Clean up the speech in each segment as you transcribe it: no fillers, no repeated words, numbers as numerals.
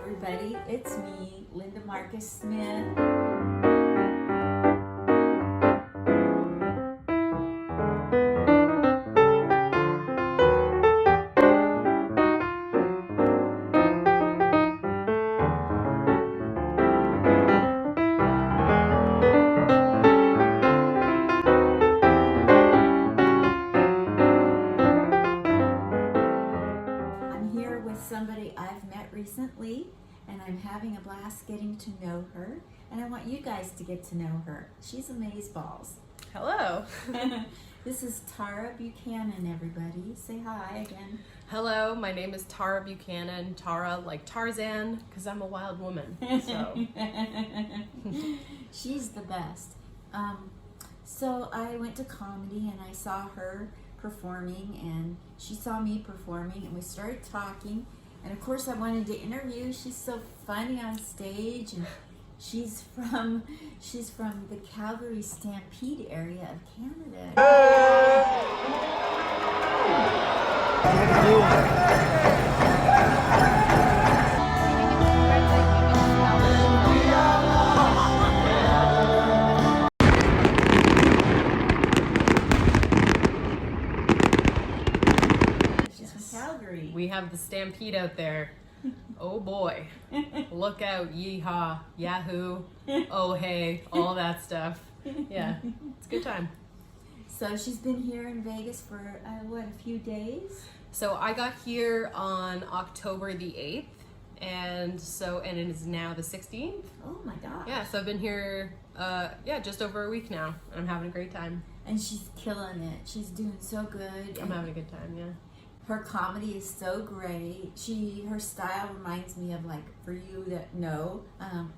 everybody. It's me, Linda Marcus Smith. Somebody I've met recently, and I'm having a blast getting to know her, and I want you guys to get to know her. She's amazeballs. Hello. This is Tarah Buchanan, everybody. Say hi again. Hello, my name is Tarah Buchanan. Tara like Tarzan, because I'm a wild woman. So. She's the best. So I went to comedy and I saw her performing and she saw me performing and we started talking, and of course I wanted to interview. She's so funny on stage, and she's from the Calgary Stampede area of Canada. We have the Stampede out there. Oh boy. Look out, yeehaw, yahoo, oh hey, all that stuff. Yeah, it's a good time. So she's been here in Vegas for, a few days? So I got here on October the 8th, and it is now the 16th. Oh my gosh. Yeah, so I've been here, just over a week now, and I'm having a great time. And she's killing it. She's doing so good. I'm having a good time, yeah. Her comedy is so great. Her style reminds me of, like, for you that know,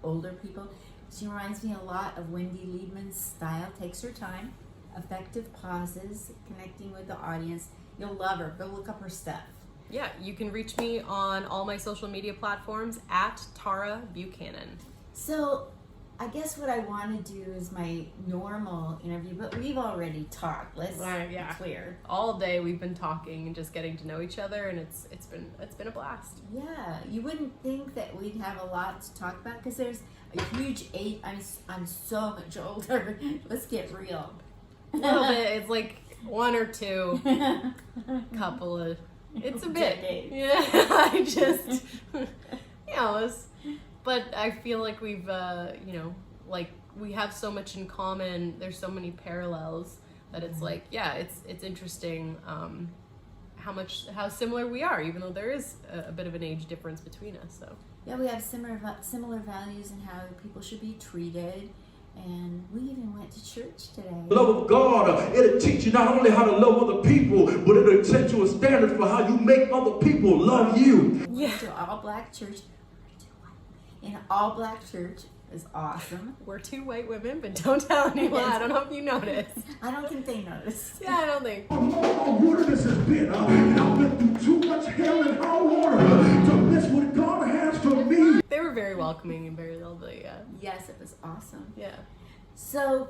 older people, she reminds me a lot of Wendy Liebman's style. Takes her time, effective pauses, connecting with the audience. You'll love her. Go look up her stuff. Yeah, you can reach me on all my social media platforms at Tarah Buchanan. So, I guess what I want to do is my normal interview, but we've already talked. Let's be clear. All day we've been talking and just getting to know each other, and it's been a blast. Yeah, you wouldn't think that we'd have a lot to talk about because there's a huge age. I'm so much older. Let's get real. A little bit. It's like one or two, couple of. It's a bit. Decades. Yeah, I just But I feel like we've, we have so much in common. There's so many parallels that it's like, yeah, it's interesting how similar we are, even though there is a bit of an age difference between us. So yeah, we have similar values in how people should be treated. And we even went to church today. Love of God, it'll teach you not only how to love other people, but it'll set you a standard for how you make other people love you. We went to all black church. In an all-black church is awesome. We're two white women, but don't tell anyone. I don't know if you noticed. I don't think they noticed. Yeah, I don't think. Oh, wilderness has been, and I've been through too much hell and high water to miss what God has for me. They were very welcoming and very lovely, yeah. Yes, it was awesome. Yeah. So,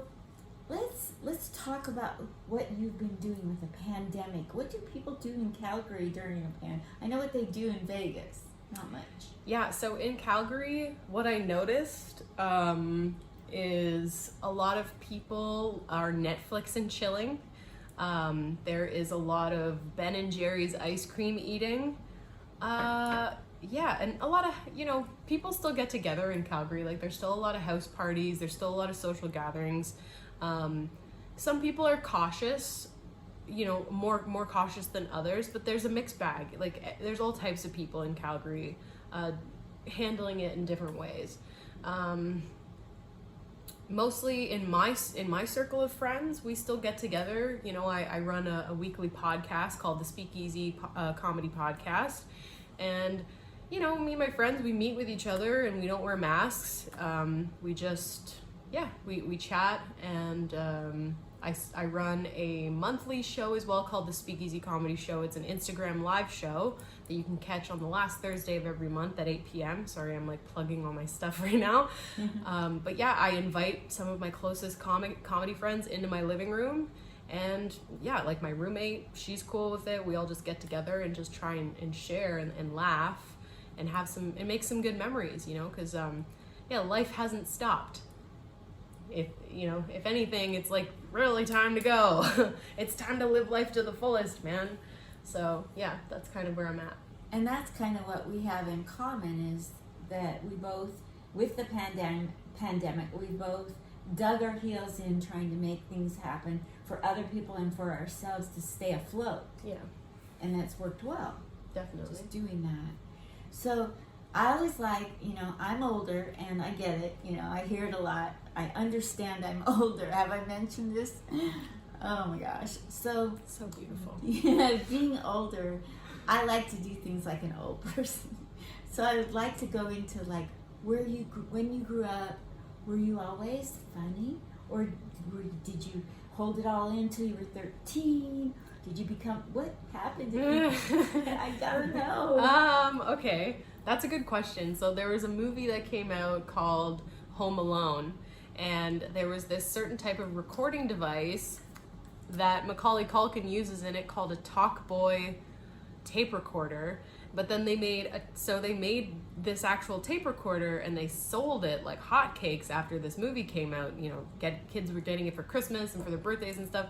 let's talk about what you've been doing with the pandemic. What do people do in Calgary during a pandemic? I know what they do in Vegas. Not much. Yeah, so in Calgary, what I noticed is a lot of people are Netflix and chilling. There is a lot of Ben and Jerry's ice cream eating. And a lot of, people still get together in Calgary. Like, there's still a lot of house parties. There's still a lot of social gatherings. Some people are cautious, more cautious than others, but there's a mixed bag. Like, there's all types of people in Calgary handling it in different ways. Mostly in my circle of friends, we still get together. I run a weekly podcast called the Speakeasy comedy podcast, and me and my friends, we meet with each other and we don't wear masks. We just we chat, and I run a monthly show as well called the Speakeasy Comedy Show. It's an Instagram live show that you can catch on the last Thursday of every month at 8 p.m. Sorry, I'm like plugging all my stuff right now. But yeah, I invite some of my closest comedy friends into my living room. And yeah, like my roommate, she's cool with it. We all just get together and just try and share and laugh. and make some good memories, you know, because life hasn't stopped. If anything, it's like really time to go. It's time to live life to the fullest, man. So yeah, that's kind of where I'm at. And that's kind of what we have in common, is that we both, with the pandemic, we both dug our heels in trying to make things happen for other people and for ourselves to stay afloat. Yeah, and that's worked well. definitely. Just doing that. So I always like, I'm older and I get it. I hear it a lot. I understand I'm older. Have I mentioned this? Oh my gosh. So beautiful. Yeah, being older, I like to do things like an old person. So I would like to go into like when you grew up, were you always funny, or did you hold it all in until you were 13? Did you become, what happened to you? I don't know. Okay, that's a good question. So there was a movie that came out called Home Alone, and there was this certain type of recording device that Macaulay Culkin uses in it called a Talkboy tape recorder. But then they made this actual tape recorder, and they sold it like hotcakes after this movie came out. Kids were getting it for Christmas and for their birthdays and stuff.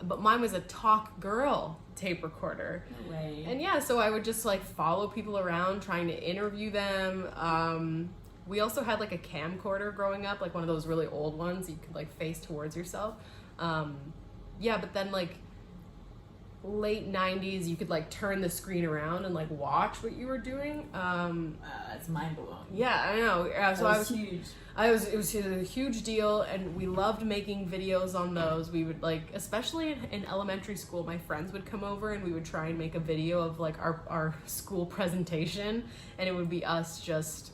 But mine was a Talk Girl tape recorder. No way. And yeah, so I would just like follow people around trying to interview them. We also had like a camcorder growing up, like one of those really old ones you could like face towards yourself. But then like late 90s, you could like turn the screen around and like watch what you were doing. That's mind blowing. Yeah, I know. So that was huge. It was a huge deal, and we loved making videos on those. We would like, especially in elementary school, my friends would come over and we would try and make a video of like our school presentation, and it would be us just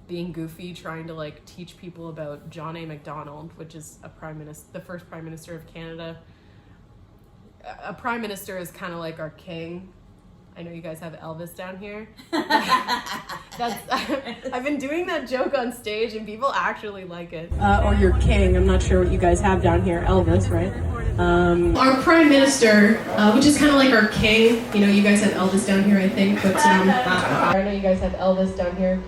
being goofy, trying to like teach people about John A. Macdonald, which is the first Prime Minister of Canada. A Prime Minister is kind of like our king. I know you guys have Elvis down here. I've been doing that joke on stage and people actually like it. Or your king. I'm not sure what you guys have down here. Elvis, right? Our Prime Minister, which is kind of like our king. You guys have Elvis down here, I think. But I know you guys have Elvis down here.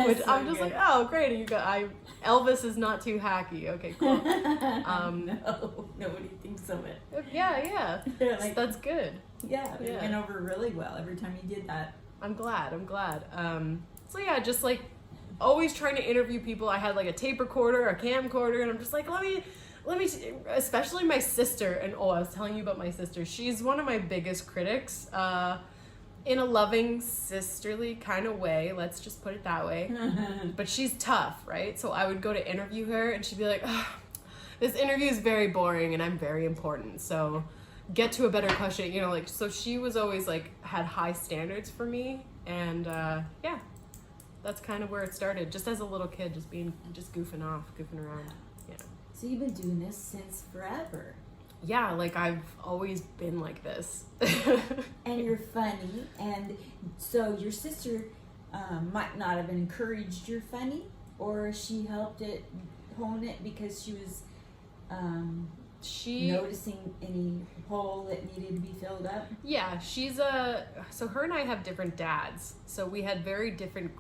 Which I'm just like, oh, great. Elvis is not too hacky. Okay, cool. No, nobody thinks of it. Yeah. Like, that's good. Yeah, it went over really well every time you did that. I'm glad. So yeah, just like always trying to interview people. I had like a tape recorder, a camcorder, and I'm just like, let me, especially my sister. And I was telling you about my sister. She's one of my biggest critics. In a loving, sisterly kind of way, let's just put it that way. But she's tough, right? So I would go to interview her and she'd be like, this interview is very boring and I'm very important, so get to a better question, so she was always like, had high standards for me, and that's kind of where it started, just as a little kid, just goofing around. Yeah. So you've been doing this since forever. Yeah, like I've always been like this. And you're funny, and so your sister might not have encouraged your funny, or she helped it hone it because she was noticing any hole that needed to be filled up. Yeah, so her and I have different dads, so we had very different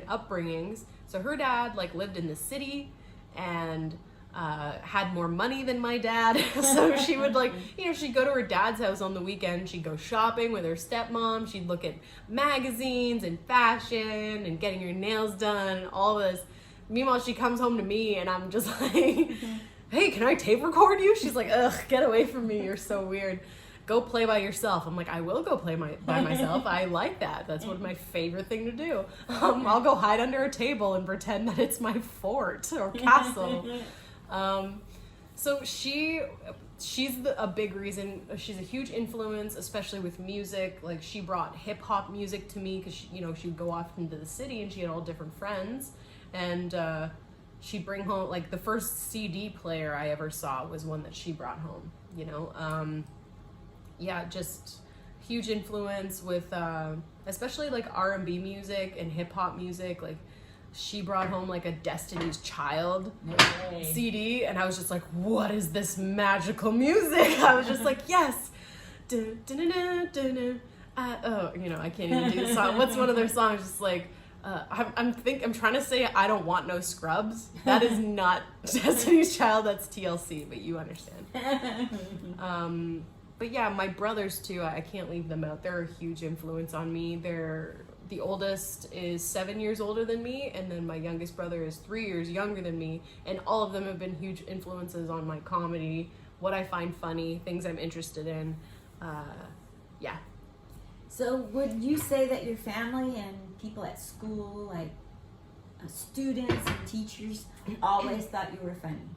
upbringings. So her dad like lived in the city and had more money than my dad. So she would like, she'd go to her dad's house on the weekend. She'd go shopping with her stepmom. She'd look at magazines and fashion and getting her nails done and all this. Meanwhile, she comes home to me and I'm just like, hey, can I tape record you? She's like, ugh, get away from me. You're so weird. Go play by yourself. I'm like, I will go play by myself. I like that. That's one of my favorite thing to do. I'll go hide under a table and pretend that it's my fort or castle. So she's a big reason. She's a huge influence, especially with music. Like she brought hip hop music to me because she would go off into the city and she had all different friends, and she'd bring home like the first CD player I ever saw was one that she brought home. Just huge influence with especially like R&B music and hip hop music. Like she brought home like a Destiny's Child CD, and I was just like, what is this magical music? I was just like, yes, I can't even do the song. What's one of their songs? Just like, I'm trying to say I don't want no scrubs. That is not Destiny's Child. That's TLC, but you understand. But yeah, my brothers too. I can't leave them out. They're a huge influence on me. The oldest is 7 years older than me, and then my youngest brother is 3 years younger than me, and all of them have been huge influences on my comedy, what I find funny, things I'm interested in. Yeah. So would you say that your family and people at school, like students and teachers, always thought you were funny?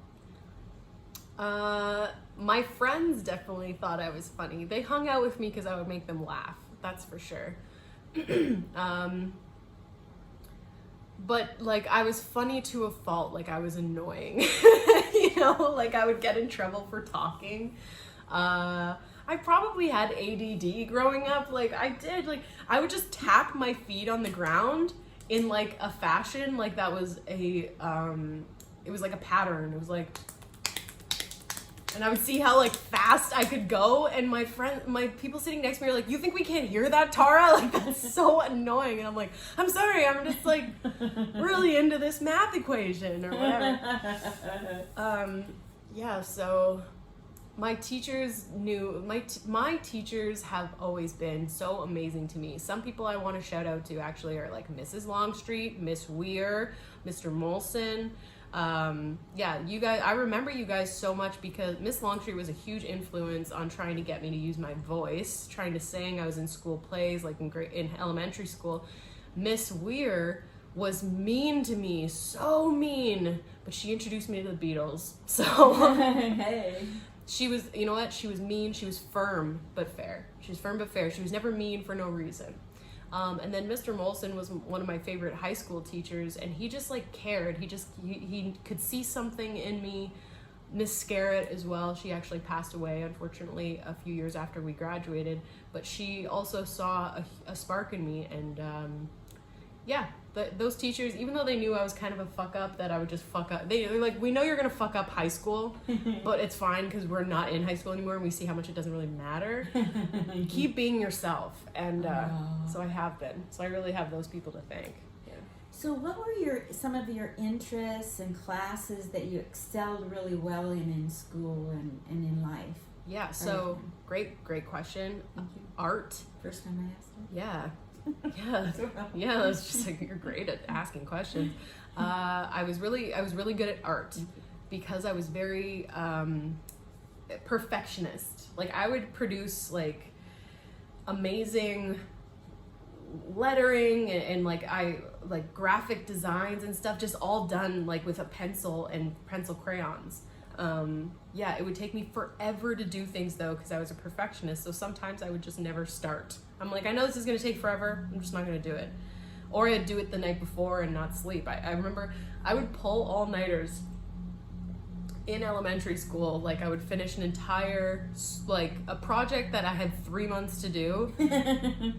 My friends definitely thought I was funny. They hung out with me because I would make them laugh. That's for sure. But like I was funny to a fault. Like I was annoying. Like I would get in trouble for talking. I probably had ADD growing up. Like I did. Like I would just tap my feet on the ground in like a fashion like that was it was like a pattern. It was like, and I would see how like fast I could go, and my people sitting next to me are like, "You think we can't hear that, Tara?" Like that's so annoying. And I'm like, "I'm sorry, I'm just like really into this math equation or whatever." Yeah, so my teachers my teachers have always been so amazing to me. Some people I want to shout out to actually are like Mrs. Longstreet, Miss Weir, Mr. Molson. You guys, I remember you guys so much because Miss Longstreet was a huge influence on trying to get me to use my voice, trying to sing. I was in school plays, like in elementary school. Miss Weir was mean to me, so mean, but she introduced me to the Beatles. So Hey. she was, you know what? She was mean. She was firm but fair. She was firm but fair. She was never mean for no reason. And then Mr. Molson was one of my favorite high school teachers, and he just like cared. He could see something in me. Miss Scarrett as well. She actually passed away, unfortunately, a few years after we graduated, but she also saw a spark in me. And those teachers, even though they knew I was kind of a fuck up, that I would just fuck up. They're like, "We know you're gonna fuck up high school, but it's fine because we're not in high school anymore, and we see how much it doesn't really matter. Keep being yourself." And so I have been. So I really have those people to thank. Yeah. So what were some of your interests and classes that you excelled really well in school and in life? Yeah. So great question. Thank you. Art. First time I asked it. Yeah. Yeah, it's just like you're great at asking questions. I was really good at art because I was very perfectionist. Like I would produce like amazing lettering and like graphic designs and stuff, just all done like with a pencil and pencil crayons. It would take me forever to do things though because I was a perfectionist, so sometimes I would just never start. I'm like, I know this is going to take forever, I'm just not going to do it. Or I'd do it the night before and not sleep. I remember I would pull all-nighters in elementary school. Like I would finish an entire, like a project that I had 3 months to do.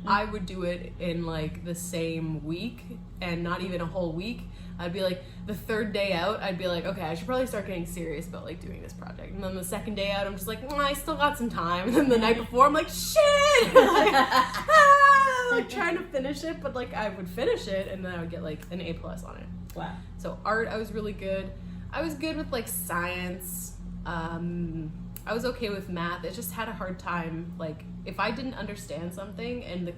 I would do it in like the same week, and not even a whole week. I'd be like, the third day out, I'd be like, okay, I should probably start getting serious about like doing this project. And then the second day out, I'm just like, I still got some time. And then the night before, I'm like, shit! Like trying to finish it, but like I would finish it, and then I would get like an A+ on it. Wow. So art, I was really good. I was good with like science. I was okay with math. I just had a hard time. Like if I didn't understand something, and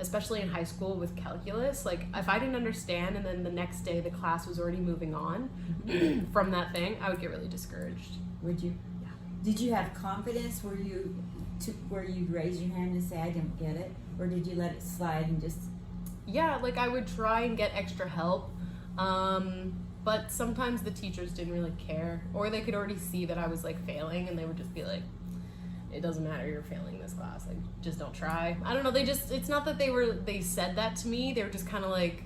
especially in high school with calculus, like if I didn't understand and then the next day the class was already moving on from that thing, I would get really discouraged. Would you? Yeah. Did you have confidence where you'd raise your hand and say, I didn't get it? Or did you let it slide and just... Yeah, like I would try and get extra help. But sometimes the teachers didn't really care, or they could already see that I was like failing, and they would just be like, it doesn't matter, you're failing this class, like just don't try. I don't know, it's not that they said that to me, they were just kind of like,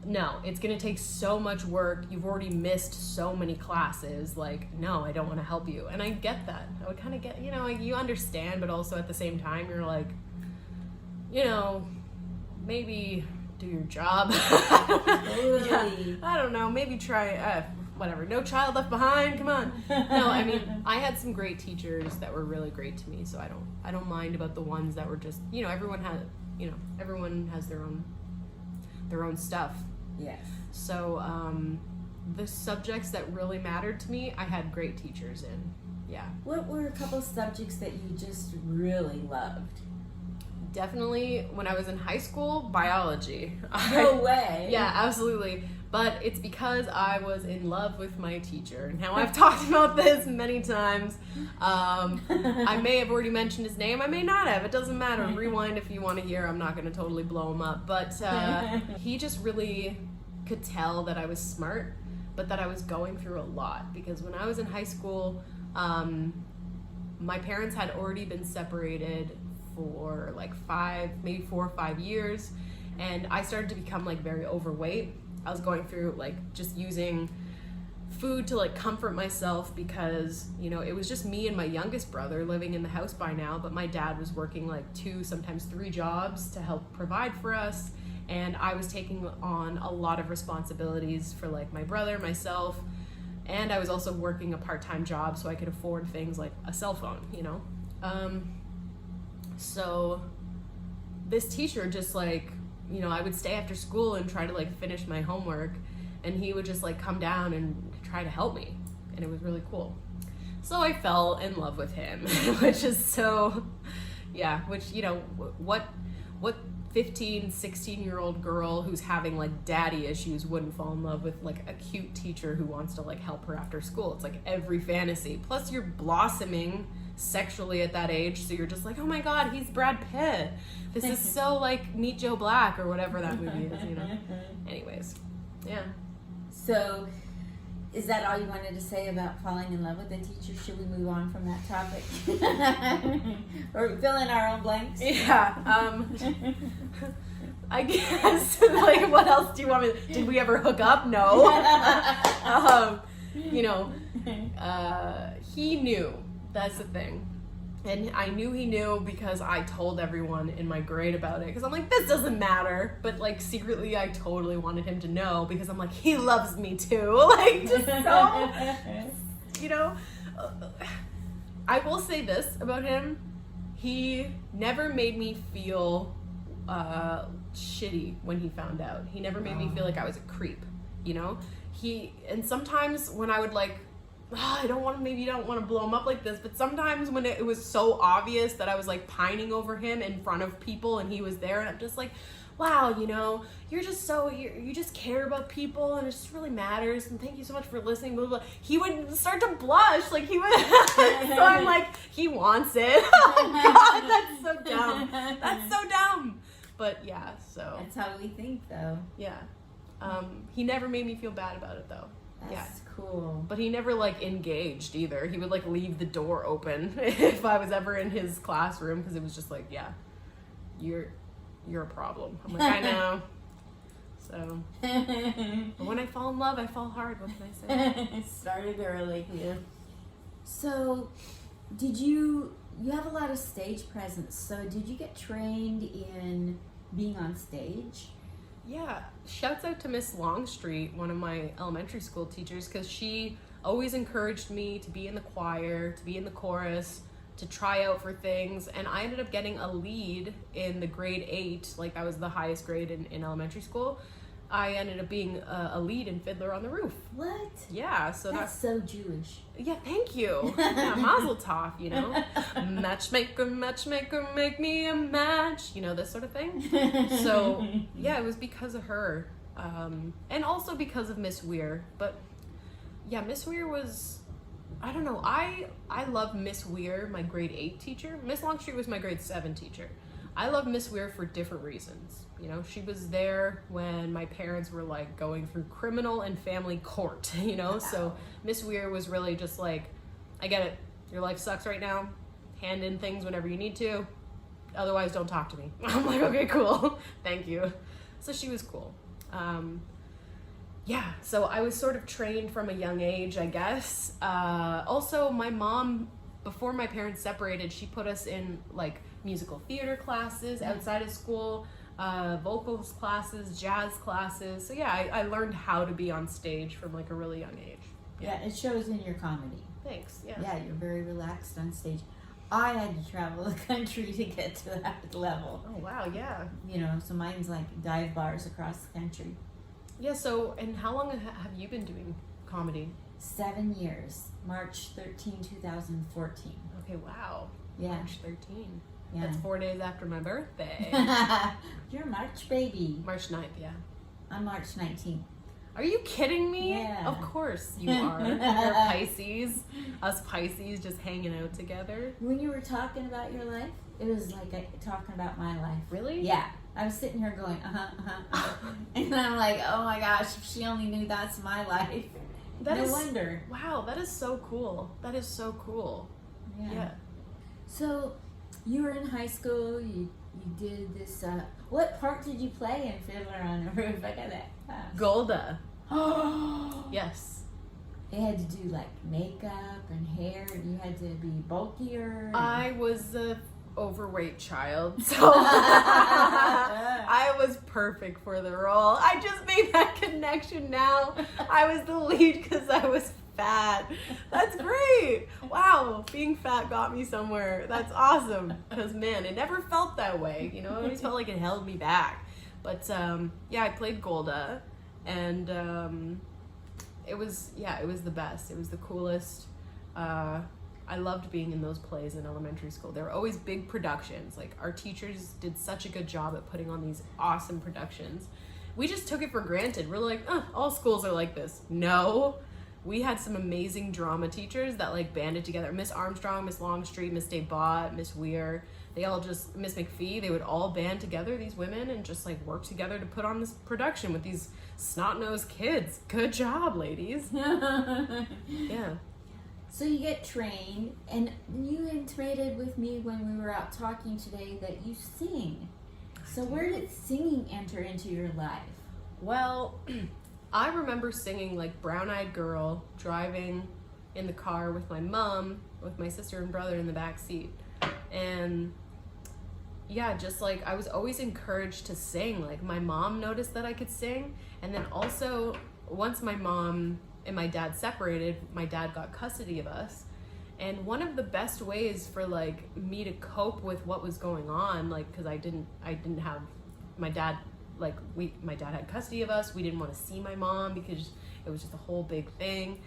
no, it's gonna take so much work, you've already missed so many classes, like no, I don't want to help you. And I get that. I would kind of get, like, you understand, but also at the same time you're like, maybe do your job. Totally. Yeah, I don't know, maybe try whatever, no child left behind, come on. No, I mean, I had some great teachers that were really great to me, so I don't mind about the ones that were just, everyone has their own stuff. Yes. So the subjects that really mattered to me, I had great teachers in. Yeah. What were a couple subjects that you just really loved? Definitely when I was in high school, biology. No way. Yeah, absolutely. But it's because I was in love with my teacher. Now, I've talked about this many times. I may have already mentioned his name. I may not have. It doesn't matter. Rewind if you want to hear. I'm not going to totally blow him up. But he just really could tell that I was smart, but that I was going through a lot. Because when I was in high school, my parents had already been separated for like 4 or 5 years. And I started to become like very overweight. I was going through like just using food to like comfort myself because, it was just me and my youngest brother living in the house by now, but my dad was working like 2, sometimes 3 jobs to help provide for us. And I was taking on a lot of responsibilities for like my brother, myself, and I was also working a part-time job so I could afford things like a cell phone, So this teacher just like, I would stay after school and try to like finish my homework, and he would just like come down and try to help me, and it was really cool. So I fell in love with him, which is so, which, what 15, 16-year-old girl who's having like daddy issues wouldn't fall in love with like a cute teacher who wants to like help her after school? It's like every fantasy. Plus you're blossoming sexually at that age, so you're just like, oh my god, he's Brad Pitt. This is so like Meet Joe Black or whatever that movie is, Anyways, yeah. So, is that all you wanted to say about falling in love with a teacher? Should we move on from that topic? Or fill in our own blanks? Yeah. I guess, like, what else do you want me to... Did we ever hook up? No. He knew. That's the thing. And I knew he knew because I told everyone in my grade about it. Because I'm like, this doesn't matter. But, like, secretly I totally wanted him to know. Because I'm like, he loves me too. Like, just so... I will say this about him. He never made me feel shitty when he found out. He never made me feel like I was a creep, and sometimes when I would like, maybe you don't want to blow him up like this, but sometimes when it was so obvious that I was like pining over him in front of people and he was there, and I'm just like, wow, you're just you just care about people and it just really matters, and thank you so much for listening, blah, blah, blah. He would start to blush, like he would, so I'm like, he wants it. Oh god, that's so dumb. That's so dumb. But yeah, so. That's how we think, though. Yeah. He never made me feel bad about it, though. That's cool. But he never, like, engaged, either. He would, like, leave the door open if I was ever in his classroom, because it was just like, yeah, you're a problem. I'm like, I know. So. But when I fall in love, I fall hard. What can I say? It started early. Yeah. So, you have a lot of stage presence, so did you get trained in being on stage? Yeah, shouts out to Miss Longstreet, one of my elementary school teachers, because she always encouraged me to be in the choir, to be in the chorus, to try out for things, and I ended up getting a lead in the grade 8, like that was the highest grade in elementary school. I ended up being a lead in Fiddler on the Roof. What? Yeah, so that's so Jewish. Yeah, thank you. Yeah, Mazel tov, Matchmaker, matchmaker, make me a match. This sort of thing. So, yeah, it was because of her. And also because of Miss Weir. But, yeah, Miss Weir was... I don't know. I love Miss Weir, my grade 8 teacher. Miss Longstreet was my grade 7 teacher. I love Miss Weir for different reasons. She was there when my parents were like going through criminal and family court, so Miss Weir was really just like, I get it, your life sucks right now, hand in things whenever you need to, otherwise don't talk to me. I'm like, okay, cool, thank you. So she was cool. Yeah, so I was sort of trained from a young age, I guess. Also, my mom, before my parents separated, she put us in like musical theater classes outside of school. vocals classes, jazz classes. So yeah, I learned how to be on stage from like a really young age. Yeah, it shows in your comedy. Thanks. Yeah. Yeah, you're very relaxed on stage. I had to travel the country to get to that level. Oh wow, yeah. You know, so mine's like dive bars across the country. Yeah, so, and how long have you been doing comedy? 7 years. March 13, 2014. Okay, wow. Yeah. March 13. Yeah. That's 4 days after my birthday. You're a March baby. March 9th, yeah. I'm March 19th. Are you kidding me? Yeah. Of course you are. You're Pisces. Us Pisces just hanging out together. When you were talking about your life, it was like talking about my life. Really? Yeah. I was sitting here going, and I'm like, oh my gosh, if she only knew that's my life. No wonder. Wow, that is so cool. That is so cool. Yeah. So, you were in high school, you did this, what part did you play in Fiddler on the Roof? I got that. Golda. Oh! Yes. They had to do like makeup and hair, and you had to be bulkier. I was a overweight child, so I was perfect for the role. I just made that connection now. I was the lead because I was fat. That's great. Wow, being fat got me somewhere. That's awesome. Because man, it never felt that way. You know, it always felt like it held me back. But yeah, I played Golda, and it was the best. It was the coolest. I loved being in those plays in elementary school. They were always big productions. Like, our teachers did such a good job at putting on these awesome productions. We just took it for granted. We're like, all schools are like this. No, we had some amazing drama teachers that like banded together. Miss Armstrong, Miss Longstreet, Miss Daybott, Miss Weir. They all just, Miss McPhee, they would all band together, these women, and just like work together to put on this production with these snot-nosed kids. Good job, ladies. Yeah. So you get trained, and you intimated with me when we were out talking today that you sing. So where did singing enter into your life? Well, I remember singing like Brown Eyed Girl, driving in the car with my mom, with my sister and brother in the back seat. And yeah, just like I was always encouraged to sing. Like, my mom noticed that I could sing, and then also once my mom and my dad separated, my dad got custody of us. And one of the best ways for like me to cope with what was going on, like, because I didn't have my dad, like, my dad had custody of us. We didn't want to see my mom because it was just a whole big thing.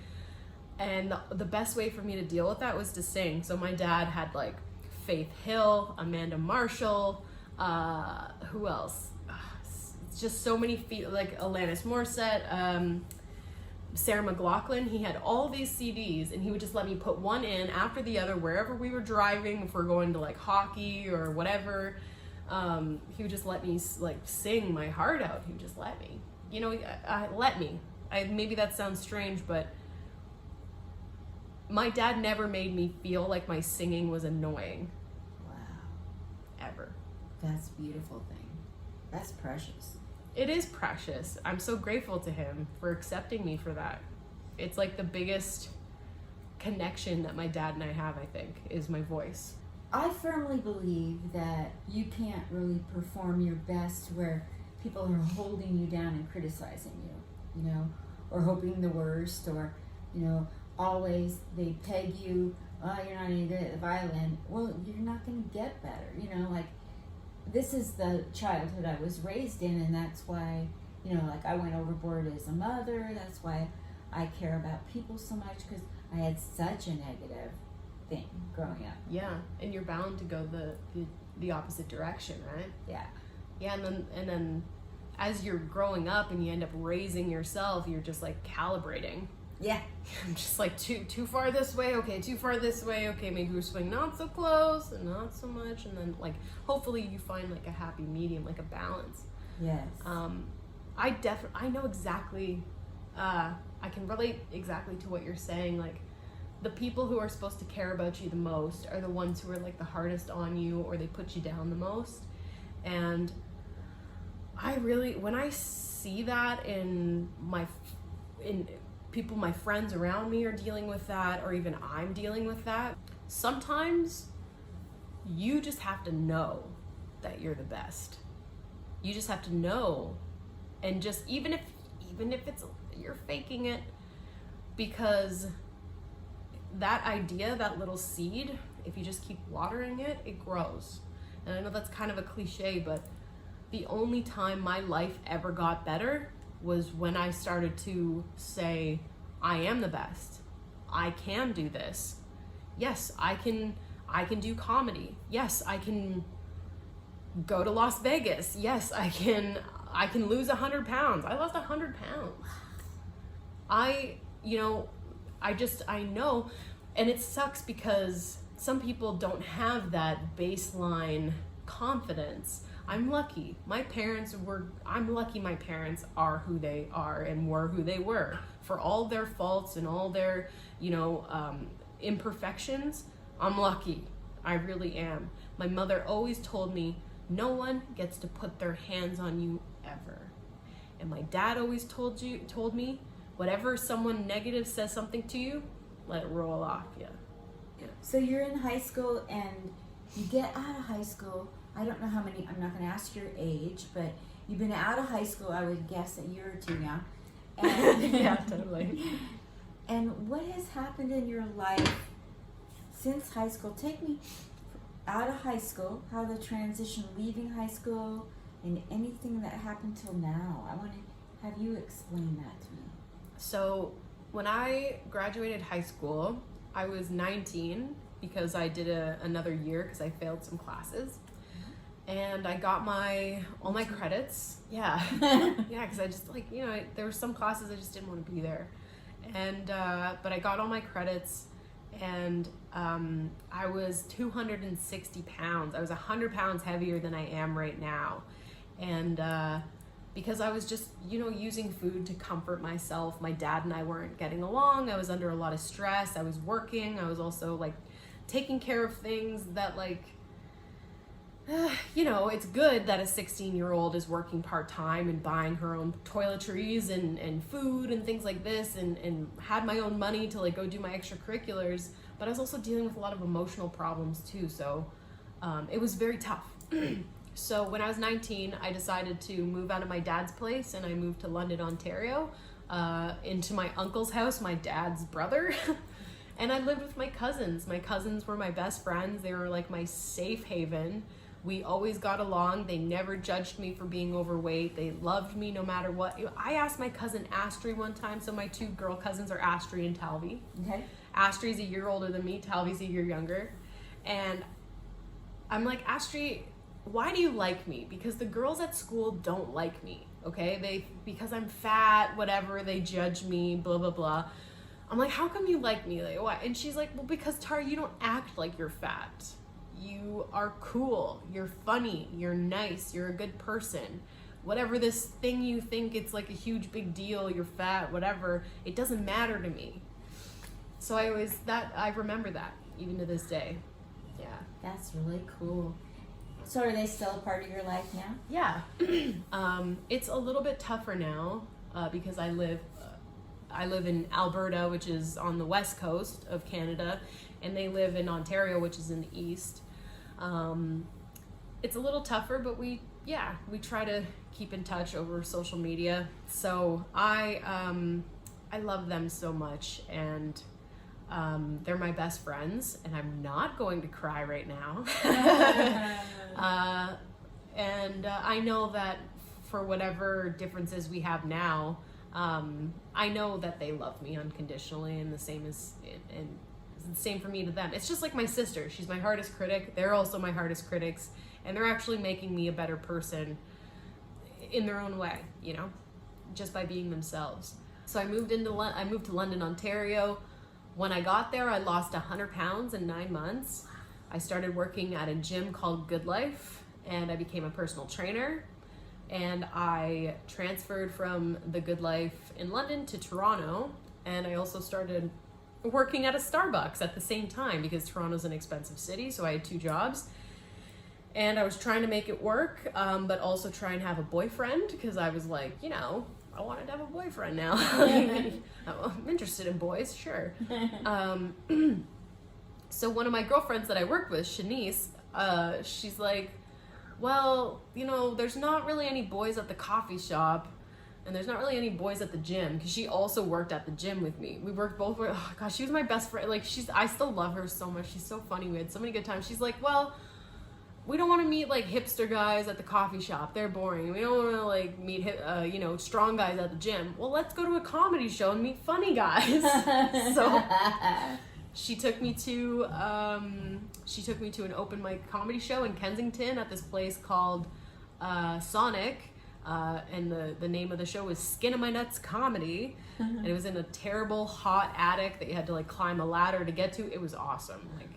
And the best way for me to deal with that was to sing. So my dad had like Faith Hill, Amanda Marshall, who else? It's just so many like Alanis Morissette, Sarah McLachlan. He had all these CDs, and he would just let me put one in after the other wherever we were driving, if we're going to like hockey or whatever. He would just let me like sing my heart out. He would just let me, you know, let me. Maybe that sounds strange, but my dad never made me feel like my singing was annoying. Wow. Ever. That's a beautiful thing. That's precious. It is precious. I'm so grateful to him for accepting me for that. It's like the biggest connection that my dad and I have, I think, is my voice. I firmly believe that you can't really perform your best where people are holding you down and criticizing you, you know, or hoping the worst, or, you know, always they peg you, oh, you're not any good at the violin. Well, you're not going to get better, you know, like, this is the childhood I was raised in, and that's why, you know, like, I went overboard as a mother. That's why I care about people so much, because I had such a negative thing growing up. Yeah, and you're bound to go the opposite direction, right? Yeah. Yeah, and then as you're growing up and you end up raising yourself, you're just like calibrating. Yeah. I'm just like too far this way, okay, too far this way, okay, maybe we swing not so close and not so much, and then like hopefully you find like a happy medium, like a balance. Yes. I know exactly, I can relate exactly to what you're saying. Like, the people who are supposed to care about you the most are the ones who are like the hardest on you, or they put you down the most. And I really, when I see that in people, my friends around me are dealing with that, or even I'm dealing with that, sometimes you just have to know that you're the best. You just have to know, and just even if it's you're faking it, because that idea, that little seed, if you just keep watering it, it grows. And I know that's kind of a cliche, but the only time my life ever got better was when I started to say, I am the best. I can do this. Yes, I can do comedy. Yes, I can go to Las Vegas. Yes, I can lose 100 pounds. I lost 100 pounds. I know, and it sucks because some people don't have that baseline confidence. I'm lucky my parents are who they are and were who they were. For all their faults and all their, imperfections, I'm lucky. I really am. My mother always told me, no one gets to put their hands on you ever. And my dad always told me, whatever someone negative says something to you, let it roll off you. Yeah. So you're in high school and you get out of high school. I don't know how many, I'm not going to ask your age, but you've been out of high school, I would guess a year or two now. And, Yeah, totally. And what has happened in your life since high school? Take me out of high school, how the transition leaving high school, and anything that happened till now. I want to have you explain that to me. So when I graduated high school, I was 19 because I did another year because I failed some classes. And I got all my credits. Yeah. Yeah, because I just there were some classes I just didn't want to be there. And, but I got all my credits, and I was 260 pounds. I was 100 pounds heavier than I am right now. And because I was just, using food to comfort myself. My dad and I weren't getting along. I was under a lot of stress. I was working. I was also taking care of things that it's good that a 16-year-old is working part-time and buying her own toiletries and food and things like this, and had my own money to go do my extracurriculars, but I was also dealing with a lot of emotional problems too, so it was very tough. So when I was 19, I decided to move out of my dad's place, and I moved to London, Ontario, into my uncle's house, my dad's brother. And I lived with my cousins. My cousins were my best friends. They were my safe haven. We always got along. They never judged me for being overweight. They loved me no matter what. I asked my cousin Astrid one time, so my two girl cousins are Astrid and Talvi. Okay. Astrid's a year older than me, Talvi's a year younger. And I'm like, Astrid, why do you like me? Because the girls at school don't like me, okay? Because I'm fat, whatever, they judge me, blah, blah, blah. I'm like, how come you like me? Why? And she's like, well, because Tara, you don't act like you're fat. You are cool, you're funny, you're nice, you're a good person. Whatever this thing you think it's a huge big deal, you're fat, whatever, it doesn't matter to me. So I remember that even to this day. Yeah. That's really cool. So are they still a part of your life now? Yeah. It's a little bit tougher now because I live in Alberta, which is on the west coast of Canada, and they live in Ontario, which is in the east. It's a little tougher, but we try to keep in touch over social media. So I love them so much, and they're my best friends, and I'm not going to cry right now. And I know that for whatever differences we have now, I know that they love me unconditionally, and the same for me to them. It's just like my sister. She's my hardest critic. They're also my hardest critics, and they're actually making me a better person in their own way, just by being themselves. So I moved to London, Ontario. When I got there, I lost 100 pounds in 9 months. I started working at a gym called Good Life, and I became a personal trainer. And I transferred from the Good Life in London to Toronto, and I also started working at a Starbucks at the same time because Toronto's an expensive city, so I had 2 jobs. And I was trying to make it work, but also try and have a boyfriend because I was like, I wanted to have a boyfriend now. I'm interested in boys, sure. So one of my girlfriends that I worked with, Shanice, she's like, well, there's not really any boys at the coffee shop, and there's not really any boys at the gym, because she also worked at the gym with me. We worked both. Oh gosh, she was my best friend. Like, I still love her so much. She's so funny. We had so many good times. She's like, well, we don't want to meet like hipster guys at the coffee shop. They're boring. We don't want to like meet strong guys at the gym. Well, let's go to a comedy show and meet funny guys. So she took me to an open mic comedy show in Kensington at this place called Sonic. And the name of the show was Skin of My Nuts Comedy. And it was in a terrible hot attic that you had to like climb a ladder to get to. It was awesome. Like,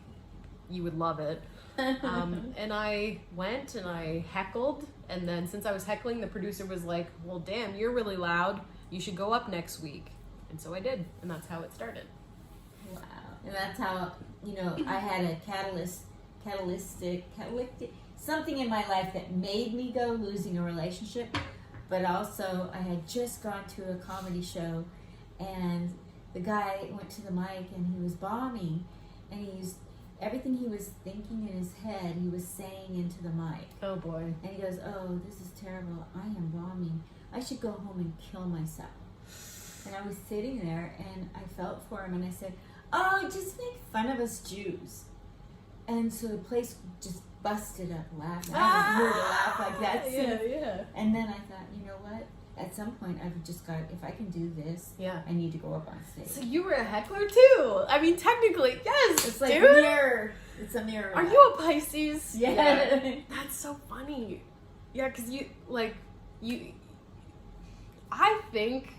you would love it. And I went and I heckled, and then since I was heckling, the producer was like, well, damn, you're really loud, you should go up next week. And so I did, and that's how it started. Wow. And that's how, I had a catalytic something in my life that made me go, losing a relationship, but also I had just gone to a comedy show, and the guy went to the mic and he was bombing, and he used everything he was thinking in his head, he was saying into the mic. Oh boy. And he goes, oh, this is terrible. I am bombing. I should go home and kill myself. And I was sitting there and I felt for him and I said, oh, just make fun of us Jews. And so the place just busted up laughing. I haven't heard a laugh like that since. Yeah. And then I thought, you know what? At some point, I've just got, if I can do this, I need to go up on stage. So you were a heckler too. I mean, technically, yes. It's like dude. a mirror. It's a mirror. Are you a Pisces? Yeah. That's so funny. Yeah, because I think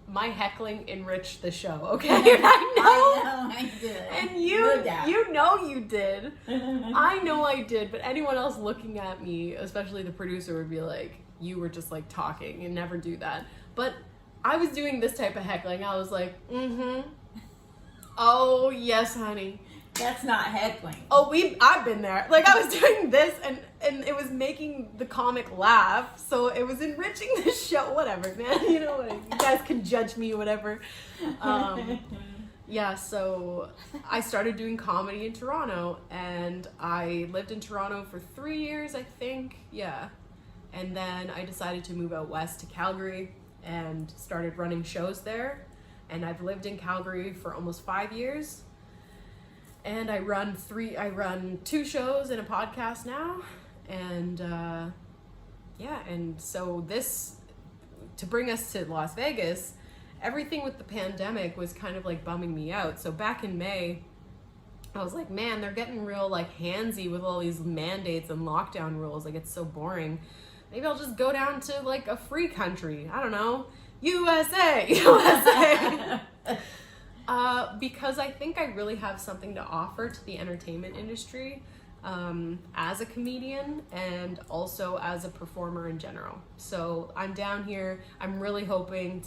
my heckling enriched the show, okay? I did. And you know you did. I know I did, but anyone else looking at me, especially the producer, would be like, you were just like talking and never do that. But I was doing this type of heckling. I was like, oh yes, honey. That's not heckling. Oh, I've been there. Like, I was doing this and it was making the comic laugh, so it was enriching the show. Whatever, man. You know what? You guys can judge me, whatever. Yeah, so I started doing comedy in Toronto, and I lived in Toronto for 3 years, I think. Yeah. And then I decided to move out west to Calgary and started running shows there. And I've lived in Calgary for almost 5 years. And I run 2 shows and a podcast now. And and so to bring us to Las Vegas, everything with the pandemic was kind of like bumming me out. So back in May, I was like, man, they're getting real like handsy with all these mandates and lockdown rules. Like, it's so boring. Maybe I'll just go down to like a free country. I don't know. USA. Because I think I really have something to offer to the entertainment industry as a comedian and also as a performer in general. So I'm down here. I'm really hoping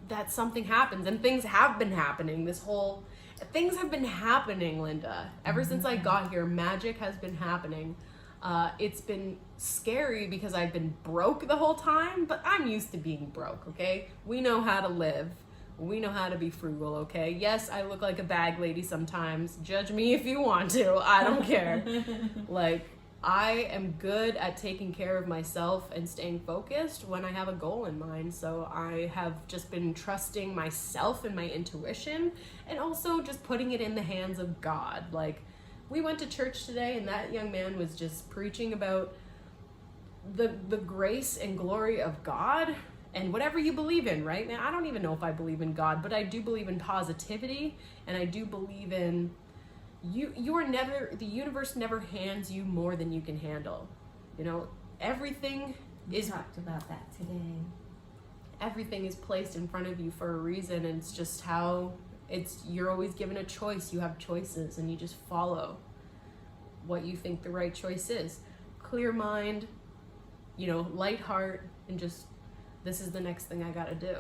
that something happens, and things have been happening. Things have been happening, Linda. Ever since I got here, magic has been happening. It's been scary because I've been broke the whole time, but I'm used to being broke, okay? We know how to live. We know how to be frugal, okay? Yes, I look like a bag lady sometimes. Judge me if you want to. I don't care. Like, I am good at taking care of myself and staying focused when I have a goal in mind. So I have just been trusting myself and my intuition, and also just putting it in the hands of God. Like, we went to church today, and that young man was just preaching about the grace and glory of God and whatever you believe in, right? Now, I don't even know if I believe in God, but I do believe in positivity, and I do believe in the universe never hands you more than you can handle. You know, everything We talked about that today. Everything is placed in front of you for a reason, and it's just you're always given a choice. You have choices, and you just follow what you think the right choice is. Clear mind, light heart, and just, this is the next thing I gotta do.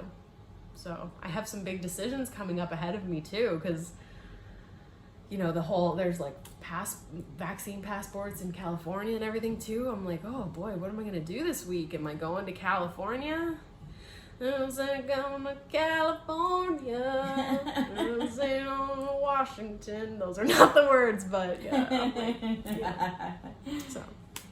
So I have some big decisions coming up ahead of me too, because there's like vaccine passports in California and everything too. I'm like, oh boy, what am I gonna do this week? Am I going to California? I'm saying going to California. I'm saying on to Washington. Those are not the words, but yeah. So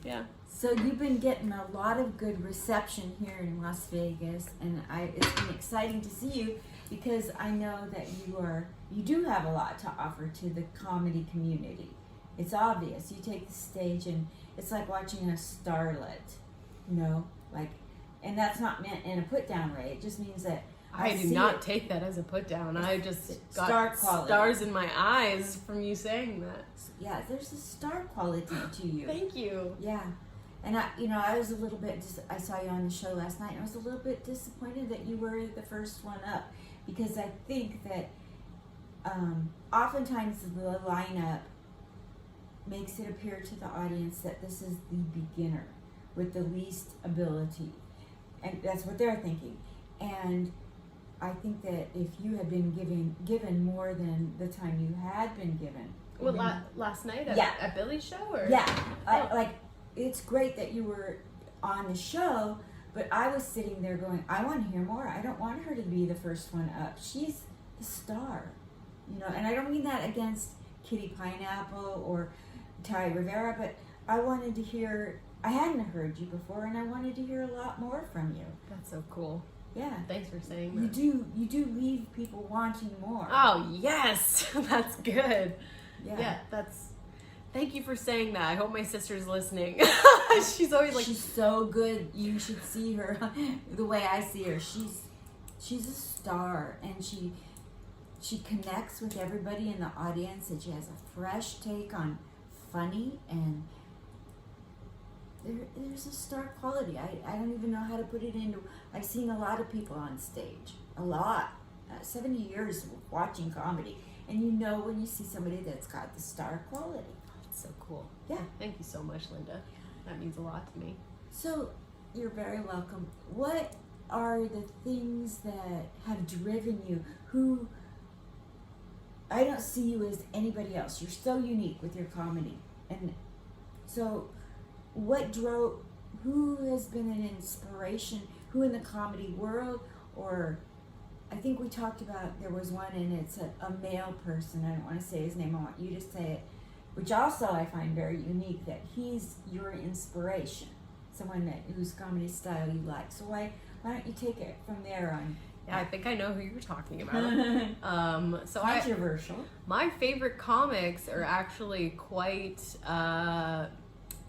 Yeah. So you've been getting a lot of good reception here in Las Vegas, and it's been exciting to see you because I know that you do have a lot to offer to the comedy community. It's obvious. You take the stage, and it's like watching a starlet, and that's not meant in a put down way. It just means that I do not take that as a put down. I just got star quality. Stars in my eyes from you saying that. Yeah, there's a star quality to you. Thank you. Yeah. And I was a little bit, I saw you on the show last night, and I was a little bit disappointed that you were the first one up, because I think that oftentimes the lineup makes it appear to the audience that this is the beginner with the least ability, and that's what they're thinking. And I think that if you had been given more than the time you had been given. Well, last night at Billy's show? Or? Yeah. It's great that you were on the show, but I was sitting there going, I want to hear more. I don't want her to be the first one up. She's the star, and I don't mean that against Kitty Pineapple or Ty Rivera, but I wanted to hear, I hadn't heard you before, and I wanted to hear a lot more from you. That's so cool. Yeah. Thanks for saying that. You do leave people wanting more. Oh, yes. That's good. Yeah. Thank you for saying that. I hope my sister's listening. She's always like... She's so good. You should see her the way I see her. She's a star, and she connects with everybody in the audience, and she has a fresh take on funny, and there's a star quality. I don't even know how to put it into... I've seen a lot of people on stage. A lot. 70 years of watching comedy. And when you see somebody that's got the star quality. That's so cool. Yeah. Thank you so much, Linda. That means a lot to me. So, you're very welcome. What are the things that have driven you? I don't see you as anybody else. You're so unique with your comedy. And so, who has been an inspiration? Who in the comedy world? Or, I think we talked about, there was one, and it's a male person. I don't want to say his name. I want you to say it. Which also I find very unique, that he's your inspiration. Someone whose comedy style you like. So why don't you take it from there on? Yeah, I think I know who you're talking about. Controversial. My favorite comics are actually quite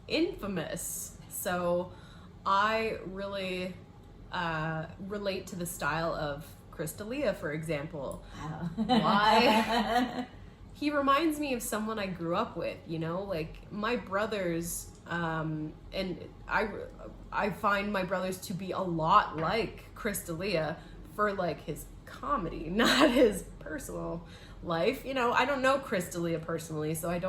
infamous. So I really relate to the style of Chris D'Elia, for example. Wow. Why? He reminds me of someone I grew up with, like my brothers, and I find my brothers to be a lot like Chris D'Elia for like his comedy, not his personal life. I don't know Chris D'Elia personally, so I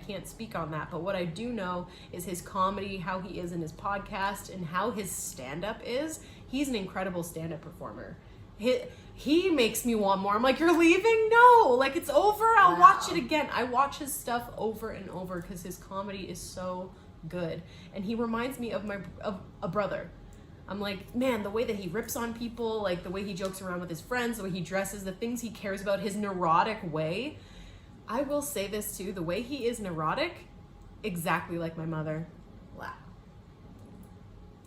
can't speak on that. But what I do know is his comedy, how he is in his podcast, and how his stand-up is. He's an incredible stand-up performer. He makes me want more. I'm like, you're leaving? No, like it's over. I'll watch it again. I watch his stuff over and over because his comedy is so good, and he reminds me of a brother. I'm like, man, the way that he rips on people, like the way he jokes around with his friends, the way he dresses, the things he cares about, his neurotic way. I will say this too, the way he is neurotic, exactly like my mother. Wow.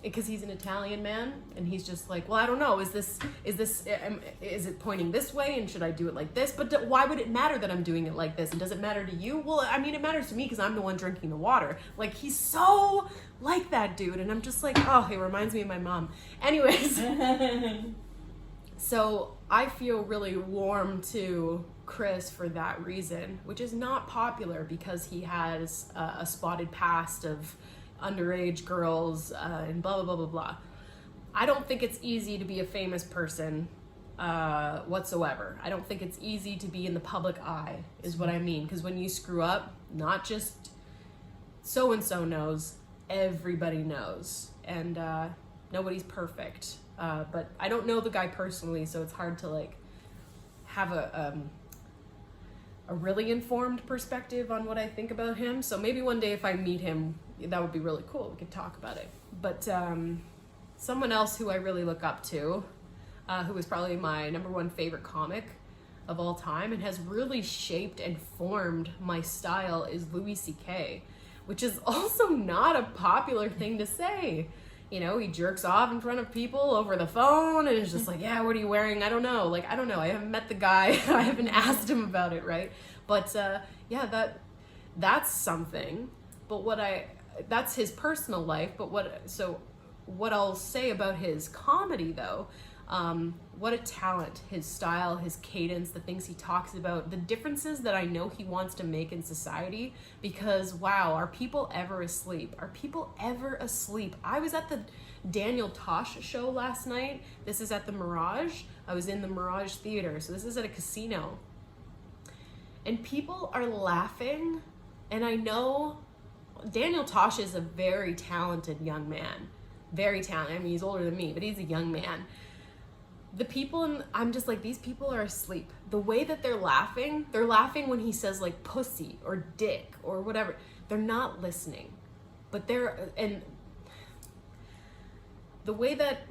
Because he's an Italian man, and he's just like, well, I don't know, is it pointing this way, and should I do it like this? But why would it matter that I'm doing it like this? And does it matter to you? Well, I mean, it matters to me because I'm the one drinking the water. Like, he's so like that dude, and I'm just like, oh, he reminds me of my mom. Anyways, so I feel really warm to Chris for that reason, which is not popular because he has a spotted past of underage girls and blah blah blah blah blah. I don't think it's easy to be a famous person whatsoever. I don't think it's easy to be in the public eye is what I mean, because when you screw up, not just so and so knows, everybody knows, and nobody's perfect. But I don't know the guy personally, so it's hard to like have a really informed perspective on what I think about him. So maybe one day if I meet him, that would be really cool. We could talk about it. But someone else who I really look up to, who is probably my number one favorite comic of all time and has really shaped and formed my style, is Louis C.K. which is also not a popular thing to say. You know, he jerks off in front of people over the phone and is just like, yeah, what are you wearing? I don't know. Like, I don't know. I haven't met the guy. I haven't asked him about it, right? But yeah, that's something. But that's his personal life. But what I'll say about his comedy, though, what a talent, his style, his cadence, the things he talks about, the differences that I know he wants to make in society, because wow, are people ever asleep? Are people ever asleep? I was at the Daniel Tosh show last night. This is at the Mirage. I was in the Mirage Theater, so this is at a casino. And people are laughing, and I know Daniel Tosh is a very talented young man. Very talented. I mean, he's older than me, but he's a young man. The people, I'm just like, these people are asleep. The way that they're laughing when he says like pussy or dick or whatever. They're not listening. But and the way that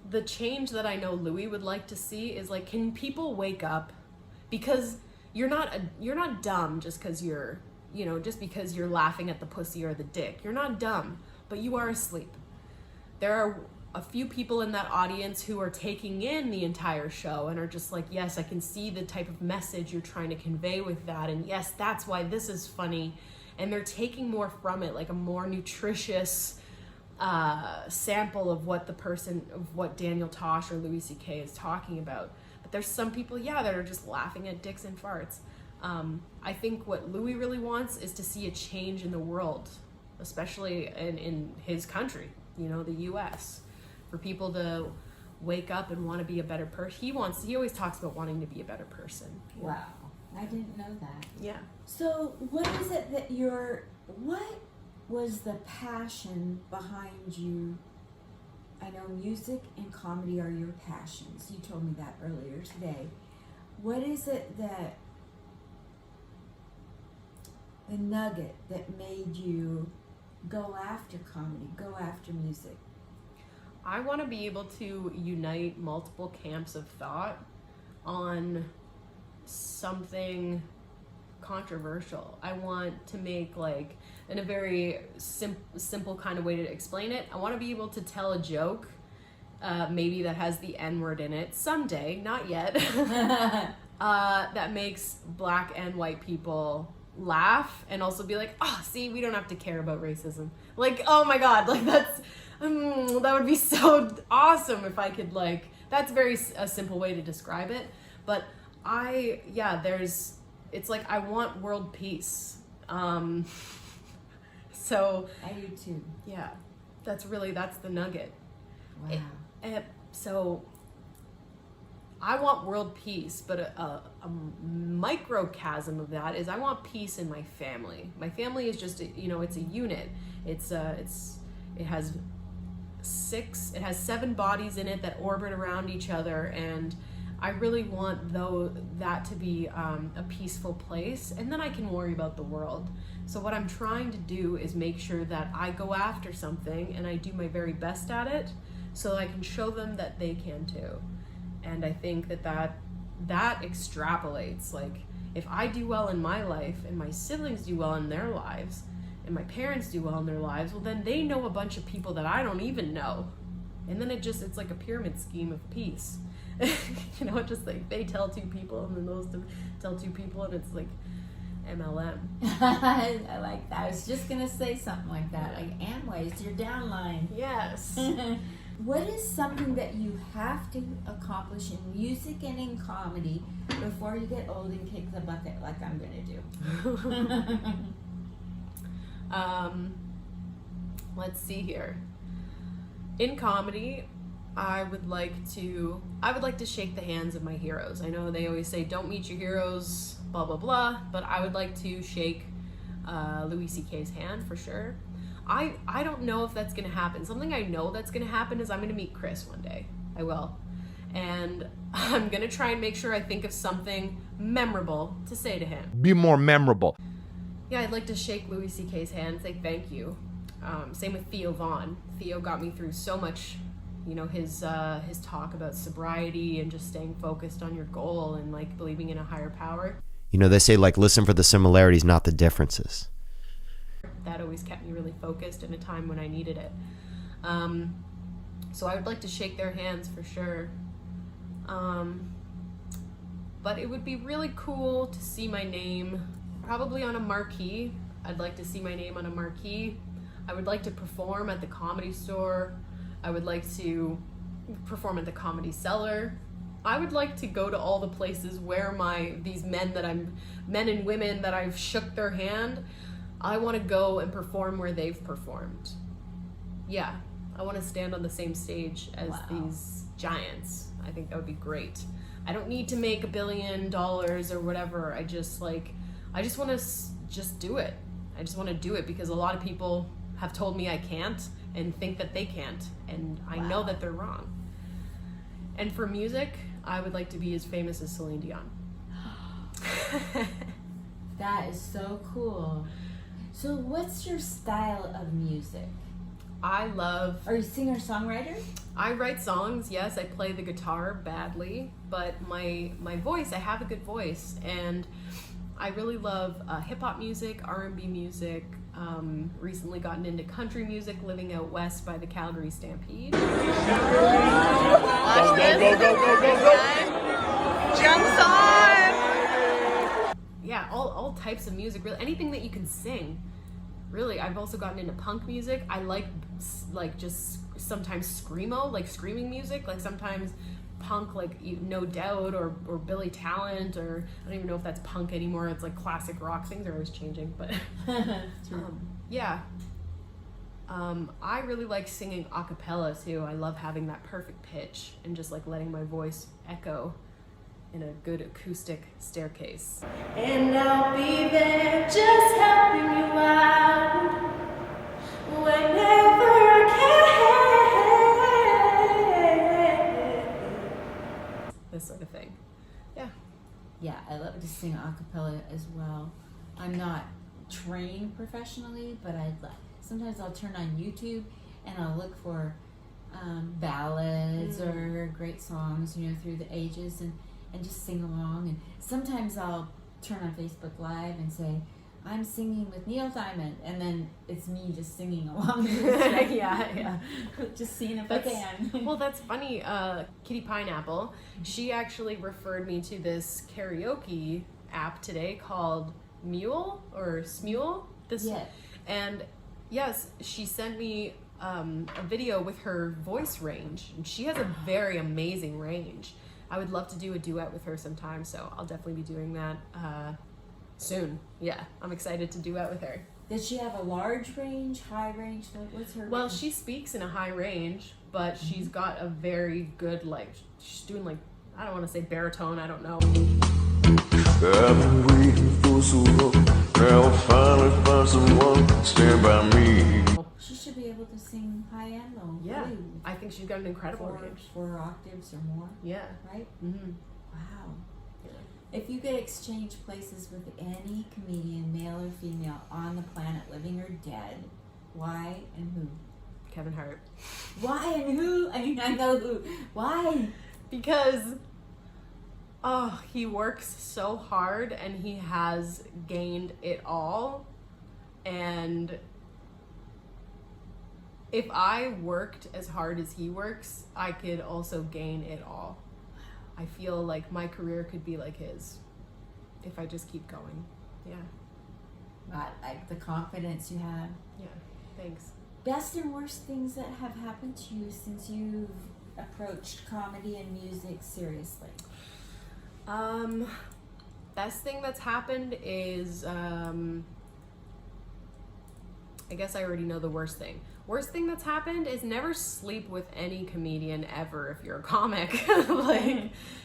the change that I know Louis would like to see is like, can people wake up? Because you're not dumb just because you're laughing at the pussy or the dick. You're not dumb, but you are asleep. There are a few people in that audience who are taking in the entire show and are just like, yes, I can see the type of message you're trying to convey with that. And yes, that's why this is funny. And they're taking more from it, like a more nutritious sample of what Daniel Tosh or Louis C.K. is talking about. But there's some people, that are just laughing at dicks and farts. I think what Louis really wants is to see a change in the world, especially in his country, the U.S., for people to wake up and want to be a better person. He always talks about wanting to be a better person. Wow. I didn't know that. Yeah. So what is it that what was the passion behind you? I know music and comedy are your passions. You told me that earlier today. What is it that, the nugget that made you go after comedy, go after music? I want to be able to unite multiple camps of thought on something controversial. I want to make, like, in a very simple kind of way to explain it, I want to be able to tell a joke, maybe that has the N-word in it someday, not yet, that makes black and white people laugh, and also be like, oh, see, we don't have to care about racism. Like, oh my god, like, that would be so awesome if I could, like, that's a simple way to describe it. But it's like, I want world peace. So I do too. Yeah, that's the nugget. Wow. So I want world peace, but a microcosm of that is I want peace in my family. My family is just, it's a unit. It has 7 bodies in it that orbit around each other, and I really want that to be a peaceful place, and then I can worry about the world. So what I'm trying to do is make sure that I go after something and I do my very best at it, so I can show them that they can too. And I think that extrapolates. Like, if I do well in my life and my siblings do well in their lives and my parents do well in their lives, well, then they know a bunch of people that I don't even know. And then it's like a pyramid scheme of peace. It's just like they tell 2 people and then those tell 2 people, and it's like MLM. I like that. I was just going to say something like that. Like Amway, it's your downline. Yes. What is something that you have to accomplish in music and in comedy before you get old and kick the bucket like I'm going to do? Let's see here. In comedy, I would like to shake the hands of my heroes. I know they always say don't meet your heroes, blah blah blah, but I would like to shake Louis C.K.'s hand for sure. I don't know if that's gonna happen. Something I know that's gonna happen is I'm gonna meet Chris one day. I will. And I'm gonna try and make sure I think of something memorable to say to him. Be more memorable. Yeah, I'd like to shake Louis C.K.'s hand, say thank you. Same with Theo Vaughn. Theo got me through so much, his talk about sobriety and just staying focused on your goal and, like, believing in a higher power. They say, like, listen for the similarities, not the differences. that always kept me really focused in a time when I needed it. So I would like to shake their hands for sure. But it would be really cool to see my name probably on a marquee. I'd like to see my name on a marquee. I would like to perform at the Comedy Store. I would like to perform at the Comedy Cellar. I would like to go to all the places where these men and women that I've shook their hand, I want to go and perform where they've performed. Yeah, I want to stand on the same stage as these giants. I think that would be great. I don't need to make $1 billion or whatever. I just want to just do it. I just want to do it because a lot of people have told me I can't and think that they can't, and I know that they're wrong. And for music, I would like to be as famous as Celine Dion. That is so cool. So what's your style of music? Are you a singer-songwriter? I write songs, yes. I play the guitar badly, but my voice, I have a good voice, and I really love hip-hop music, R&B music, recently gotten into country music, living out west by the Calgary Stampede. Go. Jumps on! Yeah, all types of music, really. Anything that you can sing. Really, I've also gotten into punk music. I like just sometimes screamo, like screaming music. Like sometimes punk, like No Doubt or Billy Talent, or I don't even know if that's punk anymore. It's like classic rock. Things are always changing, but yeah. I really like singing a cappella too. I love having that perfect pitch and just like letting my voice echo in a good acoustic staircase. And I'll be there just helping you out whenever I can. This sort of thing. Yeah. Yeah, I love to sing a cappella as well. I'm not trained professionally, but sometimes I'll turn on YouTube and I'll look for ballads or great songs, through the ages and just sing along. And sometimes I'll turn on Facebook Live and say, I'm singing with Neil Diamond, and then it's me just singing along. yeah. Just seeing if I can. Well, that's funny. Kitty Pineapple, she actually referred me to this karaoke app today called Mule or Smule. Yeah. And yes, she sent me a video with her voice range, and she has a very amazing range. I would love to do a duet with her sometime, so I'll definitely be doing that soon. Yeah, I'm excited to duet with her. Does she have a large range, high range? What's her range? She speaks in a high range, but she's got a very good, she's doing I don't want to say baritone, I don't know. I've been waiting for so long. Now I'll finally find someone to stand by me. She should be able to sing high and low. Yeah, really. I think she's got an incredible range. 4 octaves or more. Yeah. Right? Mm-hmm. Wow. If you could exchange places with any comedian, male or female, on the planet, living or dead, why and who? Kevin Hart. Why and who? I mean, I know who. Why? Because he works so hard and he has gained it all. And if I worked as hard as he works, I could also gain it all. I feel like my career could be like his if I just keep going. Yeah. Like the confidence you have. Yeah. Thanks. Best and worst things that have happened to you since you've approached comedy and music seriously? Best thing that's happened is I guess I already know the worst thing. Worst thing that's happened is never sleep with any comedian ever if you're a comic.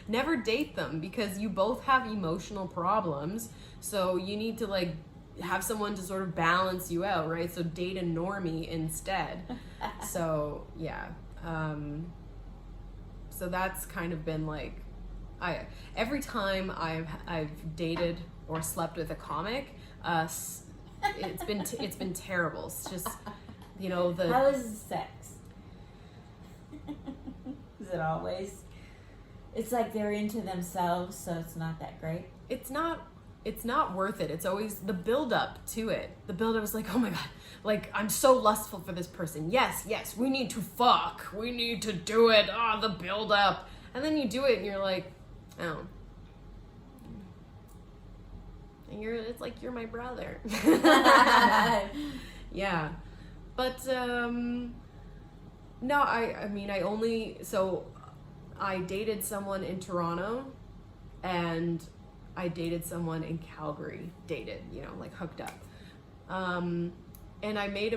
Never date them, because you both have emotional problems. So you need to have someone to sort of balance you out, right? So date a normie instead. So yeah. So that's kind of been every time I've dated or slept with a comic, it's been terrible. It's just, How is sex? Is it always? It's like they're into themselves, so it's not that great. It's not it's not worth it. It's always the build up to it. The build up is like, oh my God, like I'm so lustful for this person. Yes, we need to fuck. We need to do it. Oh, the build up. And then you do it and you're like, oh. And it's like, you're my brother. Yeah. But, no, I dated someone in Toronto and I dated someone in Calgary, like hooked up. And I made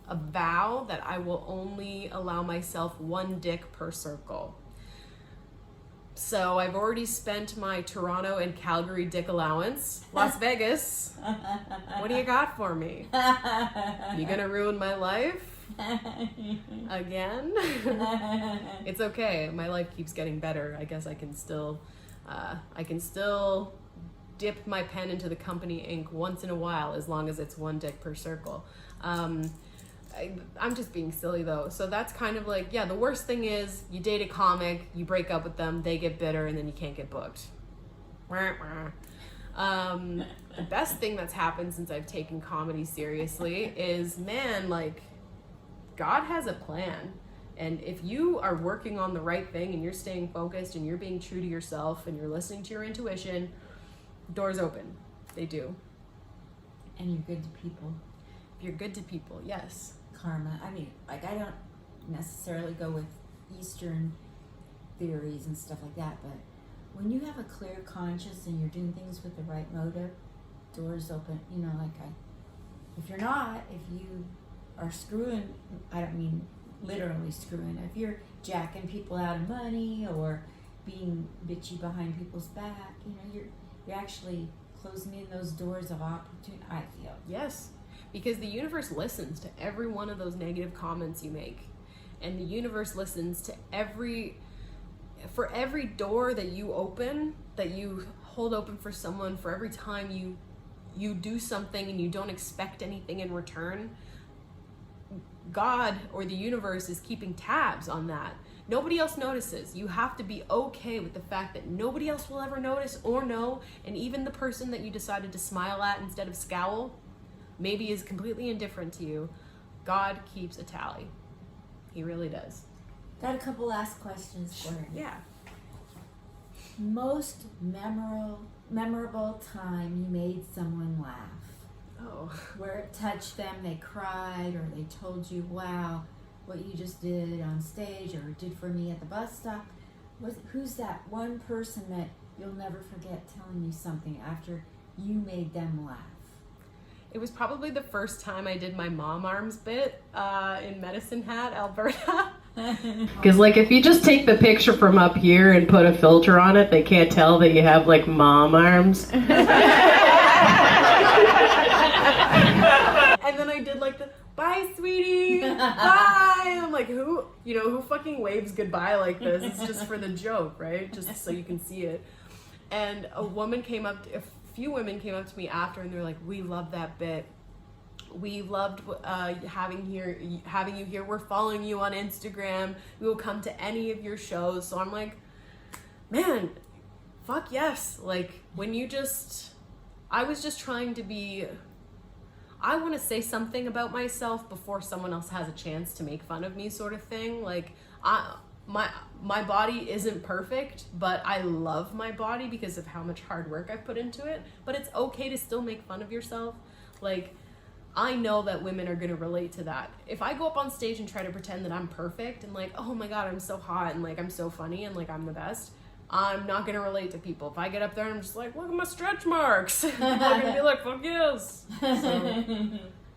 a vow that I will only allow myself one dick per circle. So I've already spent my Toronto and Calgary dick allowance. Las Vegas, what do you got for me? You gonna ruin my life? Again? It's okay. My life keeps getting better. I guess I can still dip my pen into the company ink once in a while, as long as it's one dick per circle. I'm just being silly though. So that's kind of like, yeah, the worst thing is you date a comic, you break up with them, they get bitter, and then you can't get booked. The best thing that's happened since I've taken comedy seriously is, man, like, God has a plan. And if you are working on the right thing and you're staying focused and you're being true to yourself and you're listening to your intuition, doors open. They do. And you're good to people. You're good to people, yes. Karma. I mean, like, I don't necessarily go with Eastern theories and stuff like that, but when you have a clear conscience and you're doing things with the right motive, doors open. If you're not, if you are screwing, I don't mean literally screwing, if you're jacking people out of money or being bitchy behind people's back, you're actually closing in those doors of opportunity, I feel. Yes. Because the universe listens to every one of those negative comments you make. And the universe listens to for every door that you open, that you hold open for someone, for every time you do something and you don't expect anything in return, God or the universe is keeping tabs on that. Nobody else notices. You have to be okay with the fact that nobody else will ever notice or know, and even the person that you decided to smile at instead of scowl maybe is completely indifferent to you. God keeps a tally. He really does. Got a couple last questions for you. Yeah. Most memorable time you made someone laugh. Oh. Where it touched them, they cried, or they told you, wow, what you just did on stage or did for me at the bus stop. Who's that one person that you'll never forget telling you something after you made them laugh? It was probably the first time I did my mom arms bit in Medicine Hat, Alberta. Because, like, if you just take the picture from up here and put a filter on it, they can't tell that you have, like, mom arms. And then I did, like, the, bye, sweetie, bye. I'm like, who fucking waves goodbye like this? It's just for the joke, right? Just so you can see it. And a few women came up to me after and they're like, we love that bit. We loved having you here. We're following you on Instagram. We will come to any of your shows. So I'm like, man, fuck yes. Like, I was just trying to be, I want to say something about myself before someone else has a chance to make fun of me, sort of thing. Like, my body isn't perfect, but I love my body because of how much hard work I've put into it. But it's okay to still make fun of yourself. Like, I know that women are going to relate to that. If I go up on stage and try to pretend that I'm perfect and like, oh my God, I'm so hot and like I'm so funny and like I'm the best, I'm not going to relate to people. If I get up there and I'm just like, look at my stretch marks, they're going to be like, fuck yes. So.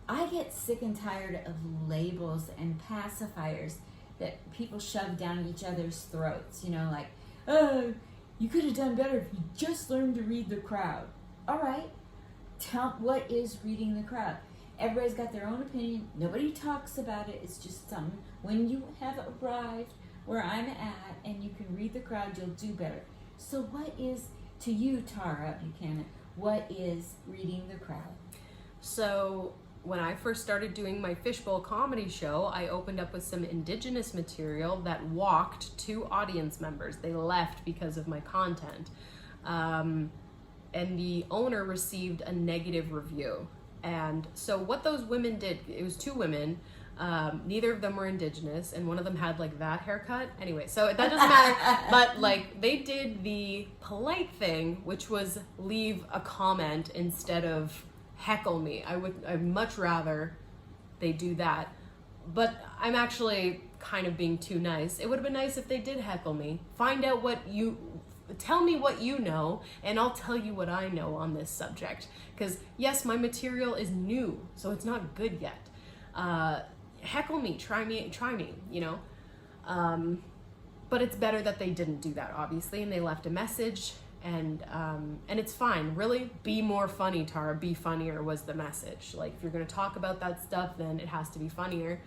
I get sick and tired of labels and pacifiers that people shove down each other's throats. Like, oh, you could have done better if you just learned to read the crowd. All right, what is reading the crowd? Everybody's got their own opinion. Nobody talks about it. It's just something. When you have arrived where I'm at and you can read the crowd, you'll do better. So what is, to you, Tarah Buchanan, what is reading the crowd? So when I first started doing my Fishbowl comedy show, I opened up with some Indigenous material that walked to audience members. They left because of my content. and the owner received a negative review. And so what those women did, it was 2 women, neither of them were Indigenous, and one of them had like that haircut. Anyway, so that doesn't matter. But like they did the polite thing, which was leave a comment instead of heckle me. I'd much rather they do that. But I'm actually kind of being too nice. It would have been nice if they did heckle me. Tell me what you know, and I'll tell you what I know on this subject. Because yes, my material is new, so it's not good yet. Heckle me, try me, you know. But it's better that they didn't do that, obviously, and they left a message, and it's fine. Really, be more funny, Tara. Be funnier was the message. Like, if you're gonna talk about that stuff, then it has to be funnier.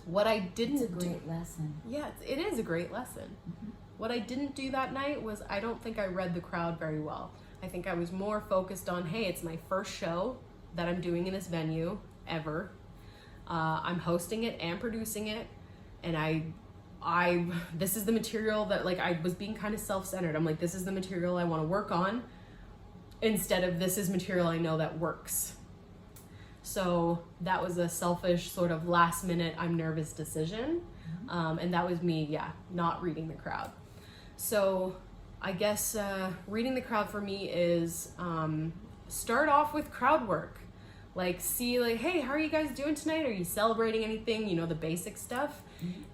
What I didn't It's a great lesson. Yeah, it is a great lesson. Mm-hmm. What I didn't do that night was I don't think I read the crowd very well. I think I was more focused on, hey, it's my first show that I'm doing in this venue ever. I'm hosting it and producing it, and this is the material that, like, I was being kind of self-centered. I'm like, this is the material I want to work on, instead of this is material I know that works. So that was a selfish sort of last minute, I'm nervous decision. And that was me, not reading the crowd. So I guess reading the crowd for me is start off with crowd work. Like, see, like, hey, how are you guys doing tonight? Are you celebrating anything? You know, the basic stuff.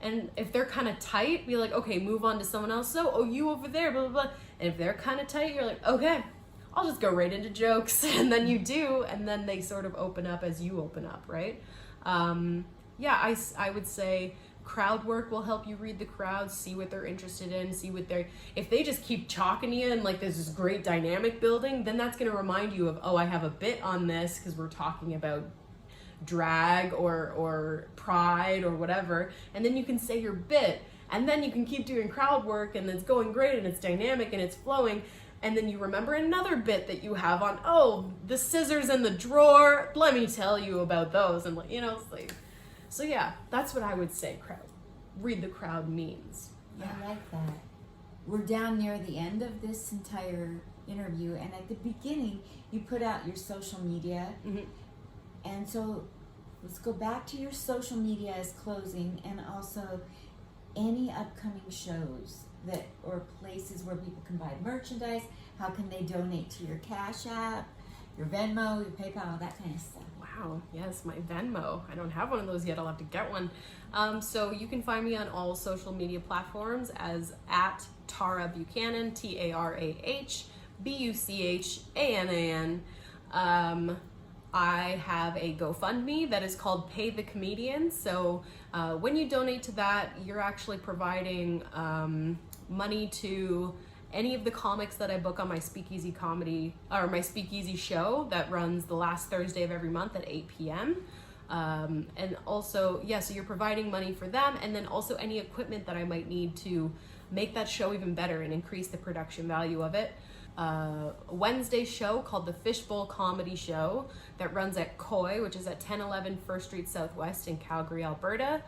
And if they're kind of tight, be like, okay, move on to someone else. So, oh, you over there, blah, blah, blah. And if they're kind of tight, you're like, okay, I'll just go right into jokes. And then you do, and then they sort of open up as you open up, right? I would say crowd work will help you read the crowd, see what they're interested in, if they just keep chalking you and like there's this great dynamic building, then that's going to remind you of, oh, I have a bit on this because we're talking about drag or pride or whatever, and then you can say your bit, and then you can keep doing crowd work, and it's going great and it's dynamic and it's flowing, and then you remember another bit that you have on, oh, the scissors in the drawer, let me tell you about those, and like, you know, it's like, so yeah, that's what I would say read the crowd means. Yeah, I like that. We're down near the end of this entire interview, and at the beginning, you put out your social media. Mm-hmm. And so let's go back to your social media as closing, and also any upcoming shows or places where people can buy merchandise. How can they donate to your Cash App, your Venmo, your PayPal, that kind of stuff? Wow, yes, my Venmo. I don't have one of those yet. I'll have to get one. So you can find me on all social media platforms as at Tarah Buchanan, TarahBuchanan. I have a GoFundMe that is called Pay the Comedian. So when you donate to that, you're actually providing money to any of the comics that I book on my Speakeasy comedy, or my Speakeasy show that runs the last Thursday of every month at 8 p.m. And also, so you're providing money for them, and then also any equipment that I might need to make that show even better and increase the production value of it. A Wednesday show called the Fishbowl Comedy Show that runs at Koi, which is at 1011 First Street Southwest in Calgary, Alberta.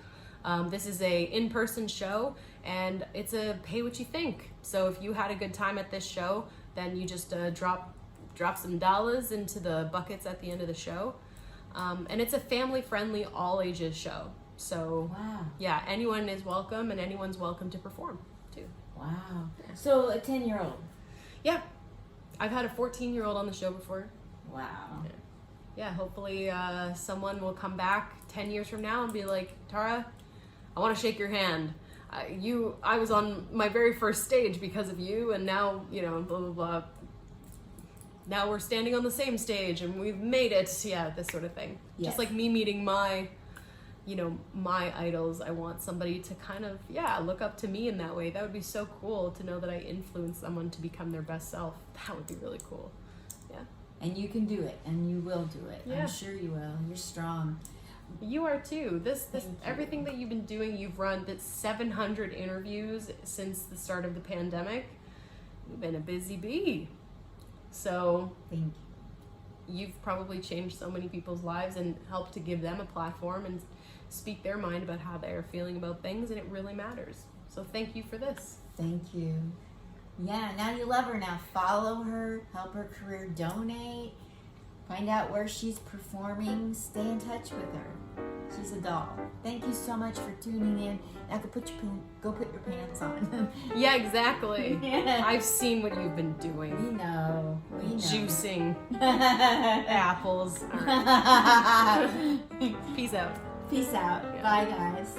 This is a in-person show, and it's a pay what you think. So if you had a good time at this show, then you just drop some dollars into the buckets at the end of the show. And it's a family-friendly, all-ages show. So wow. Yeah, anyone is welcome, and anyone's welcome to perform too. Wow. So a 10-year-old. Yeah, I've had a 14-year-old on the show before. Wow. Yeah, hopefully someone will come back 10 years from now and be like, Tara, I want to shake your hand. I was on my very first stage because of you, and now, you know, blah, blah, blah. Now we're standing on the same stage and we've made it. Yeah, this sort of thing. Yes. Just like me meeting my idols. I want somebody to kind of, look up to me in that way. That would be so cool to know that I influence someone to become their best self. That would be really cool. Yeah. And you can do it, and you will do it. Yeah. I'm sure you will. You're strong. You are too. Everything that you've been doing, you've run 700 interviews since the start of the pandemic. You've been a busy bee. So Thank you. You've probably changed so many people's lives and helped to give them a platform and speak their mind about how they are feeling about things, and it really matters. So thank you for this. Thank you. Yeah, now you love her. Now follow her, help her career, donate, find out where she's performing, stay in touch with her. She's a doll. Thank you so much for tuning in. Now go put your pants on. Yeah, exactly. Yeah. I've seen what you've been doing. We know. Juicing apples. All right. Peace out. Peace out. Yeah. Bye, guys.